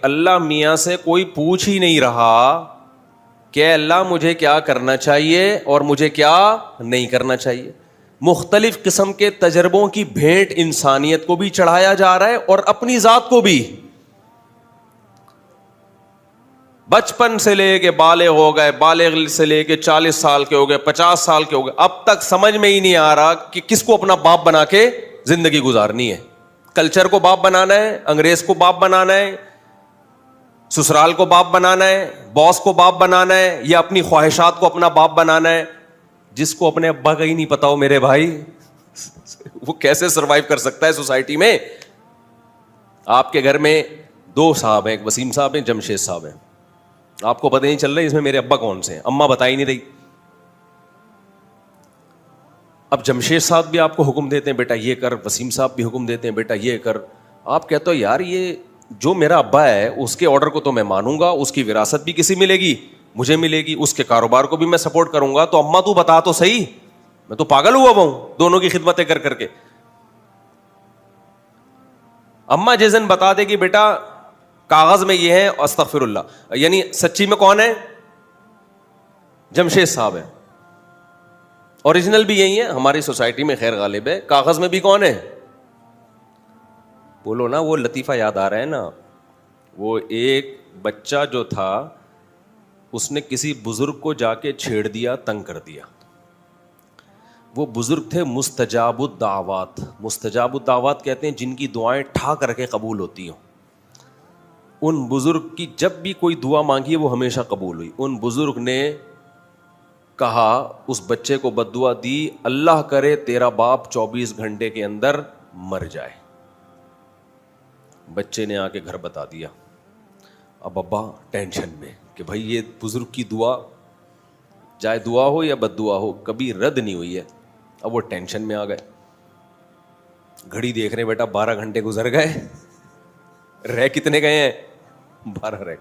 اللہ میاں سے کوئی پوچھ ہی نہیں رہا کہ اللہ مجھے کیا کرنا چاہیے اور مجھے کیا نہیں کرنا چاہیے. مختلف قسم کے تجربوں کی بھیٹ انسانیت کو بھی چڑھایا جا رہا ہے اور اپنی ذات کو بھی. بچپن سے لے کے بالغ ہو گئے, بالغ سے لے کے 40 سال کے ہو گئے, 50 سال کے ہو گئے, اب تک سمجھ میں ہی نہیں آ رہا کہ کس کو اپنا باپ بنا کے زندگی گزارنی ہے. کلچر کو باپ بنانا ہے, انگریز کو باپ بنانا ہے, سسرال کو باپ بنانا ہے, باس کو باپ بنانا ہے, یا اپنی خواہشات کو اپنا باپ بنانا ہے. جس کو اپنے ابا کا ہی نہیں پتا ہو میرے بھائی, وہ کیسے سروائیو کر سکتا ہے سوسائٹی میں؟ آپ کے گھر میں 2 صاحب ہیں, ایک وسیم صاحب ہیں, جمشید صاحب ہیں. آپ کو پتہ نہیں چل رہا اس میں میرے ابا کون سے ہیں, اماں بتا ہی نہیں رہی. اب جمشید صاحب بھی آپ کو حکم دیتے ہیں بیٹا یہ کر, وسیم صاحب بھی حکم دیتے ہیں بیٹا یہ کر. آپ کہتے ہو یار یہ جو میرا ابا ہے اس کے آرڈر کو تو میں مانوں گا, اس کی وراثت بھی کسی ملے گی, مجھے ملے گی, اس کے کاروبار کو بھی میں سپورٹ کروں گا, تو اماں تو بتا تو صحیح, میں تو پاگل ہوا ہوں دونوں کی خدمتیں کر کر کے. اماں جس دن بتا دے گی بیٹا کاغذ میں یہ ہے, استغفر اللہ, یعنی سچی میں کون ہے؟ جمشید صاحب ہے. اوریجنل بھی یہی ہے ہماری سوسائٹی میں, خیر غالب ہے. کاغذ میں بھی کون ہے؟ بولو نا, وہ لطیفہ یاد آ رہا ہے نا, وہ ایک بچہ جو تھا اس نے کسی بزرگ کو جا کے چھیڑ دیا, تنگ کر دیا. وہ بزرگ تھے مستجاب الدعوات. مستجاب الدعوات کہتے ہیں جن کی دعائیں ٹھا کر کے قبول ہوتی ہوں. ان بزرگ کی جب بھی کوئی دعا مانگی وہ ہمیشہ قبول ہوئی. ان بزرگ نے کہا, اس بچے کو بد دعا دی, اللہ کرے تیرا باپ 24 گھنٹے کے اندر مر جائے. بچے نے آ کے گھر بتا دیا. اب ابا ٹینشن میں کہ بھائی یہ بزرگ کی دعا, چاہے دعا ہو یا بد دعا ہو, کبھی رد نہیں ہوئی ہے. اب وہ ٹینشن میں آ گئے. گھڑی دیکھ رہے بیٹا 12 گھنٹے گزر گئے, رہ کتنے گئے ہیں؟ 12 رہ.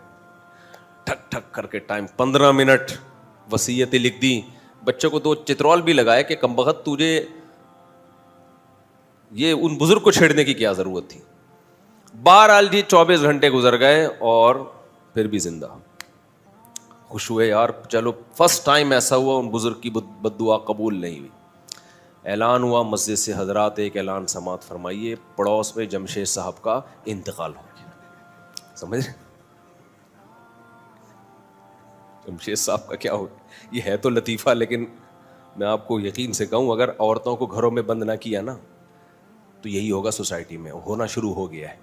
ٹھک ٹھک کر کے ٹائم 15 منٹ وصیتیں لکھ دی. بچے کو 2 چترول بھی لگائے کہ کمبخت تجھے یہ ان بزرگ کو چھیڑنے کی کیا ضرورت تھی. بہرحال جی 24 گھنٹے گزر گئے اور پھر بھی زندہ. خوش ہوئے یار, چلو فرسٹ ٹائم ایسا ہوا ان بزرگ کی بد دعا قبول نہیں ہوئی. اعلان ہوا مسجد سے, حضرات ایک اعلان سماعت فرمائیے, پڑوس میں جمشید صاحب کا انتقال ہو گیا. سمجھ رہے جمشید صاحب کا کیا ہو, یہ ہے تو لطیفہ, لیکن میں آپ کو یقین سے کہوں اگر عورتوں کو گھروں میں بند نہ کیا نا تو یہی ہوگا سوسائٹی میں, ہونا شروع ہو گیا ہے.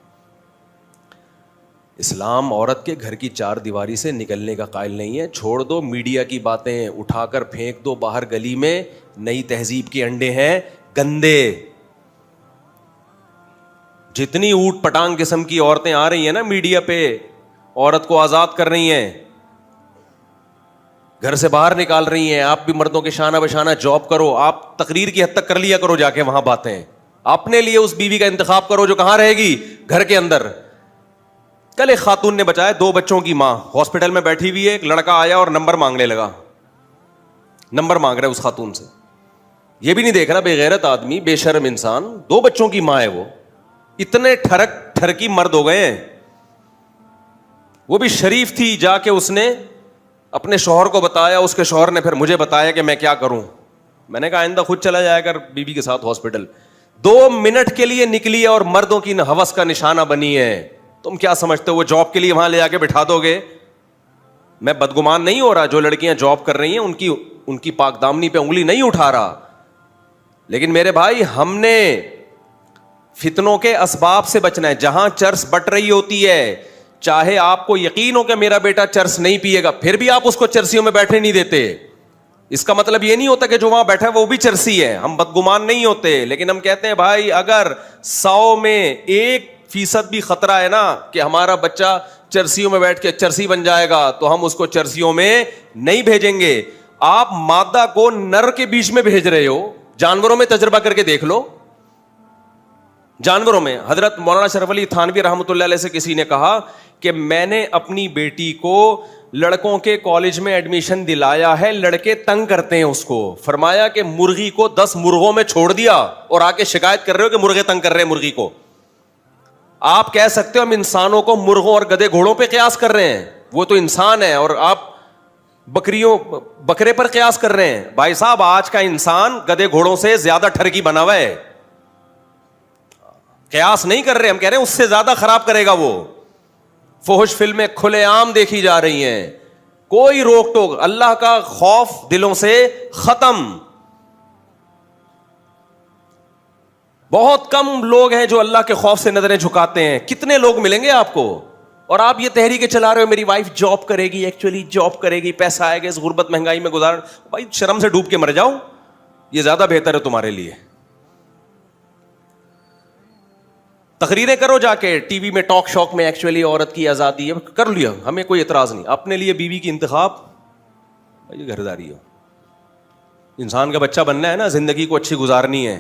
اسلام عورت کے گھر کی 4 دیواری سے نکلنے کا قائل نہیں ہے. چھوڑ دو میڈیا کی باتیں, اٹھا کر پھینک دو باہر گلی میں. نئی تہذیب کے انڈے ہیں گندے. جتنی اوٹ پٹانگ قسم کی عورتیں آ رہی ہیں نا میڈیا پہ, عورت کو آزاد کر رہی ہیں, گھر سے باہر نکال رہی ہیں. آپ بھی مردوں کے شانہ بشانہ جاب کرو, آپ تقریر کی حد تک کر لیا کرو جا کے وہاں باتیں. اپنے لیے اس بیوی کا انتخاب کرو جو کہاں رہے گی, گھر کے اندر. کل ایک خاتون نے بچایا, 2 بچوں کی ماں ہاسپٹل میں بیٹھی ہوئی ہے, ایک لڑکا آیا اور نمبر مانگنے لگا. نمبر مانگ رہا ہے اس خاتون سے, یہ بھی نہیں دیکھ رہا, بے غیرت آدمی, بے شرم انسان. 2 بچوں کی ماں ہے وہ, اتنے ٹھرکی مرد ہو گئے ہیں. وہ بھی شریف تھی, جا کے اس نے اپنے شوہر کو بتایا, اس کے شوہر نے پھر مجھے بتایا کہ میں کیا کروں. میں نے کہا آئندہ خود چلا جایا کر بیوی کے ساتھ ہاسپٹل. 2 منٹ کے لیے نکلی ہے اور مردوں کی ہوس کا نشانہ بنی ہے. تم کیا سمجھتے ہو وہ جاب کے لیے وہاں لے جا کے بٹھا دو گے؟ میں بدگمان نہیں ہو رہا, جو لڑکیاں جاب کر رہی ہیں ان کی پاک دامنی پہ انگلی نہیں اٹھا رہا, لیکن میرے بھائی ہم نے فتنوں کے اسباب سے بچنا ہے. جہاں چرس بٹ رہی ہوتی ہے, چاہے آپ کو یقین ہو کہ میرا بیٹا چرس نہیں پیے گا, پھر بھی آپ اس کو چرسیوں میں بیٹھے نہیں دیتے. اس کا مطلب یہ نہیں ہوتا کہ جو وہاں بیٹھا ہے وہ بھی چرسی ہے. ہم بدگمان نہیں ہوتے, لیکن ہم کہتے ہیں بھائی اگر 100 میں 1% بھی خطرہ ہے نا کہ ہمارا بچہ چرسیوں میں بیٹھ کے چرسی بن جائے گا, تو ہم اس کو چرسیوں میں نہیں بھیجیں گے. آپ مادہ کو نر کے بیچ میں بھیج رہے ہو. جانوروں میں تجربہ کر کے دیکھ لو, جانوروں میں. حضرت مولانا شرف علی تھانوی رحمۃ اللہ علیہ سے کسی نے کہا کہ میں نے اپنی بیٹی کو لڑکوں کے کالج میں ایڈمیشن دلایا ہے, لڑکے تنگ کرتے ہیں اس کو. فرمایا کہ مرغی کو 10 مرغوں میں چھوڑ دیا اور آ کے شکایت کر رہے ہو کہ مرغے تنگ کر رہے ہیں مرغی کو. آپ کہہ سکتے ہو ہم انسانوں کو مرغوں اور گدھے گھوڑوں پہ قیاس کر رہے ہیں, وہ تو انسان ہے, اور آپ بکرے پر قیاس کر رہے ہیں. بھائی صاحب آج کا انسان گدھے گھوڑوں سے زیادہ ٹھرکی بنا ہوا ہے. قیاس نہیں کر رہے, ہم کہہ رہے ہیں اس سے زیادہ خراب کرے گا وہ. فحش فلمیں کھلے عام دیکھی جا رہی ہیں, کوئی روک ٹوک, اللہ کا خوف دلوں سے ختم. بہت کم لوگ ہیں جو اللہ کے خوف سے نظریں جھکاتے ہیں. کتنے لوگ ملیں گے آپ کو؟ اور آپ یہ تحریکیں چلا رہے ہو میری وائف جاب کرے گی, ایکچولی جاب کرے گی, پیسہ آئے گا, اس غربت مہنگائی میں گزار. بھائی شرم سے ڈوب کے مر جاؤ, یہ زیادہ بہتر ہے تمہارے لیے. تقریریں کرو جا کے ٹی وی میں, ٹاک شوک میں, ایکچولی عورت کی آزادی ہے, کر لیا, ہمیں کوئی اعتراض نہیں. اپنے لیے بیوی کی انتخاب, بھائی گھرداری ہو. انسان کا بچہ بننا ہے نا, زندگی کو اچھی گزارنی ہے,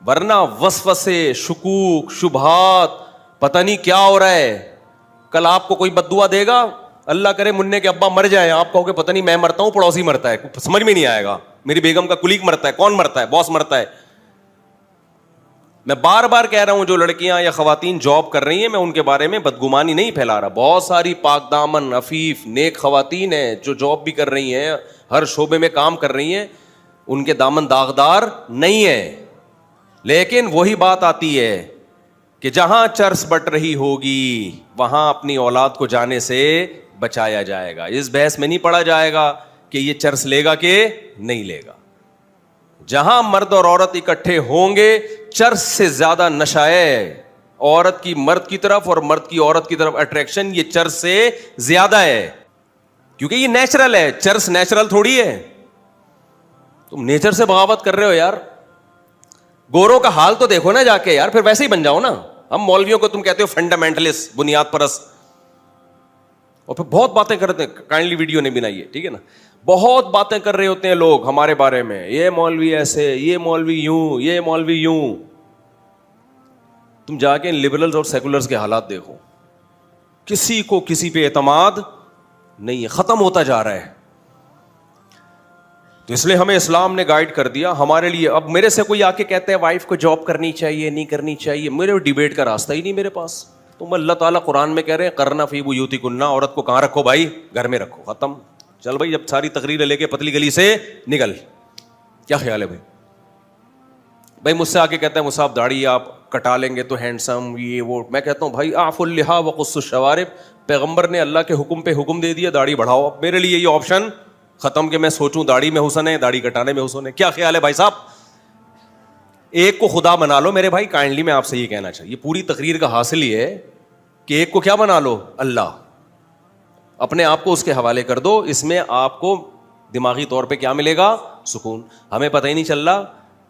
ورنہ وسوسے, شکوک, شبہات, پتہ نہیں کیا ہو رہا ہے. کل آپ کو کوئی بد دعا دے گا, اللہ کرے مننے کے ابا مر جائیں, آپ کہو گے پتہ نہیں میں مرتا ہوں پڑوسی مرتا ہے, سمجھ میں نہیں آئے گا. میری بیگم کا کلیگ مرتا ہے, کون مرتا ہے, باس مرتا ہے. میں بار بار کہہ رہا ہوں جو لڑکیاں یا خواتین جاب کر رہی ہیں, میں ان کے بارے میں بدگمانی نہیں پھیلا رہا. بہت ساری پاک دامن, عفیف, نیک خواتین ہیں جو جاب بھی کر رہی ہیں, ہر شعبے میں کام کر رہی ہیں, ان کے دامن داغدار نہیں ہے. لیکن وہی بات آتی ہے کہ جہاں چرس بٹ رہی ہوگی وہاں اپنی اولاد کو جانے سے بچایا جائے گا. اس بحث میں نہیں پڑا جائے گا کہ یہ چرس لے گا کہ نہیں لے گا. جہاں مرد اور عورت اکٹھے ہوں گے, چرس سے زیادہ نشہ ہے عورت کی مرد کی طرف اور مرد کی عورت کی طرف اٹریکشن, یہ چرس سے زیادہ ہے, کیونکہ یہ نیچرل ہے. چرس نیچرل تھوڑی ہے, تم نیچر سے بغاوت کر رہے ہو یار. گوروں کا حال تو دیکھو نا جا کے یار, پھر ویسے ہی بن جاؤ نا. ہم مولویوں کو تم کہتے ہو فنڈامنٹلسٹ, بنیاد پرست, اور پھر بہت باتیں کرتے ہیں. کائنڈلی ویڈیو نہیں بنائی ہے, ٹھیک ہے نا. بہت باتیں کر رہے ہوتے ہیں لوگ ہمارے بارے میں, یہ مولوی ایسے, یہ مولوی یوں, یہ مولوی یوں. تم جا کے لبرلز اور سیکولرز کے حالات دیکھو, کسی کو کسی پہ اعتماد نہیں ہے, ختم ہوتا جا رہا ہے. تو اس لیے ہمیں اسلام نے گائیڈ کر دیا ہمارے لیے. اب میرے سے کوئی آ کے کہتے ہیں وائف کو جاب کرنی چاہیے نہیں کرنی چاہیے, میرے ڈیبیٹ کا راستہ ہی نہیں میرے پاس. تم اللہ تعالیٰ قرآن میں کہہ رہے ہیں کرنا فی بیوتکن, عورت کو کہاں رکھو بھائی, گھر میں رکھو, ختم. چل بھائی جب ساری تقریر لے کے پتلی گلی سے نکل, کیا خیال ہے بھائی؟ بھائی مجھ سے آ کے کہتے ہیں مصعب داڑھی آپ کٹا لیں گے تو ہینڈسم, یہ وہ. میں کہتا ہوں بھائی اعفوا اللحا وقصوا الشوارب, پیغمبر نے اللہ کے حکم پہ حکم دے دیا داڑھی بڑھاؤ. اب میرے لیے یہ آپشن ختم کہ میں سوچوں داڑھی میں حسن ہے, داڑھی کٹانے میں حسن ہے. کیا خیال ہے بھائی صاحب؟ ایک کو خدا بنا لو میرے بھائی. کائنڈلی میں آپ سے یہ کہنا چاہیے, پوری تقریر کا حاصل یہ ہے کہ ایک کو کیا بنا لو, اللہ. اپنے آپ کو اس کے حوالے کر دو, اس میں آپ کو دماغی طور پہ کیا ملے گا, سکون. ہمیں پتہ ہی نہیں چل رہا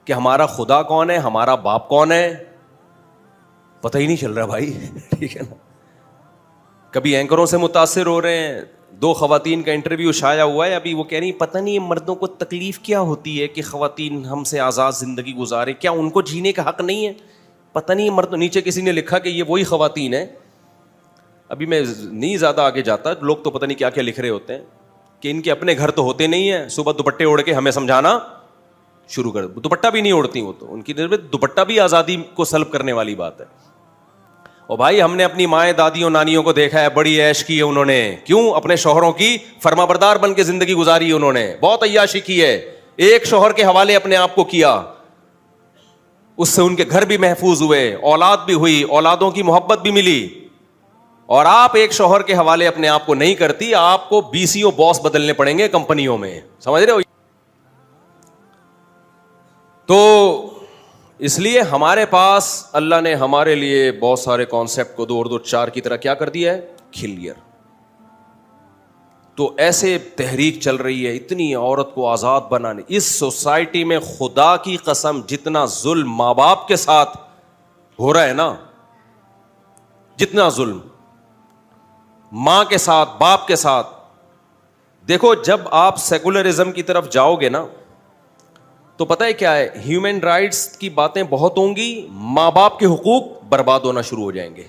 کہ ہمارا خدا کون ہے, ہمارا باپ کون ہے, پتہ ہی نہیں چل رہا بھائی. ٹھیک ہے نا. کبھی اینکروں سے متاثر ہو رہے ہیں. 2 خواتین کا انٹرویو شائع ہوا ہے ابھی, وہ کہہ رہی ہیں پتہ نہیں مردوں کو تکلیف کیا ہوتی ہے کہ خواتین ہم سے آزاد زندگی گزارے, کیا ان کو جینے کا حق نہیں ہے؟ پتہ نہیں مرد. نیچے کسی نے لکھا کہ یہ وہی خواتین ہیں, ابھی میں نہیں زیادہ آگے جاتا, لوگ تو پتہ نہیں کیا کیا لکھ رہے ہوتے ہیں کہ ان کے اپنے گھر تو ہوتے نہیں ہیں, صبح دوپٹے اوڑھ کے ہمیں سمجھانا شروع کر. دوپٹہ بھی نہیں اوڑھتی وہ, تو ان کی نسبت دوپٹہ بھی آزادی کو سلب کرنے والی بات ہے. اور بھائی ہم نے اپنی مائیں دادیوں نانیوں کو دیکھا ہے, بڑی عیش کی ہے انہوں نے. کیوں؟ اپنے شوہروں کی فرما بردار بن کے زندگی گزاری ہے انہوں نے, بہت عیاشی کی ہے. ایک شوہر کے حوالے اپنے آپ کو کیا, اس سے ان کے گھر بھی محفوظ ہوئے, اولاد بھی ہوئی, اولادوں کی محبت بھی ملی. اور آپ ایک شوہر کے حوالے اپنے آپ کو نہیں کرتی, آپ کو BCO باس بدلنے پڑیں گے کمپنیوں میں, سمجھ رہے ہو؟ تو اس لیے ہمارے پاس اللہ نے ہمارے لیے بہت سارے کانسیپٹ کو 2 اور 2 4 کی طرح کیا کر دیا ہے, کلیئر. تو ایسے تحریک چل رہی ہے اتنی عورت کو آزاد بنانے. اس سوسائٹی میں خدا کی قسم جتنا ظلم ماں باپ کے ساتھ ہو رہا ہے نا, جتنا ظلم ماں کے ساتھ, باپ کے ساتھ, دیکھو جب آپ سیکولرزم کی طرف جاؤ گے نا تو پتہ ہے کیا ہے, ہیومن رائٹس کی باتیں بہت ہوں گی, ماں باپ کے حقوق برباد ہونا شروع ہو جائیں گے.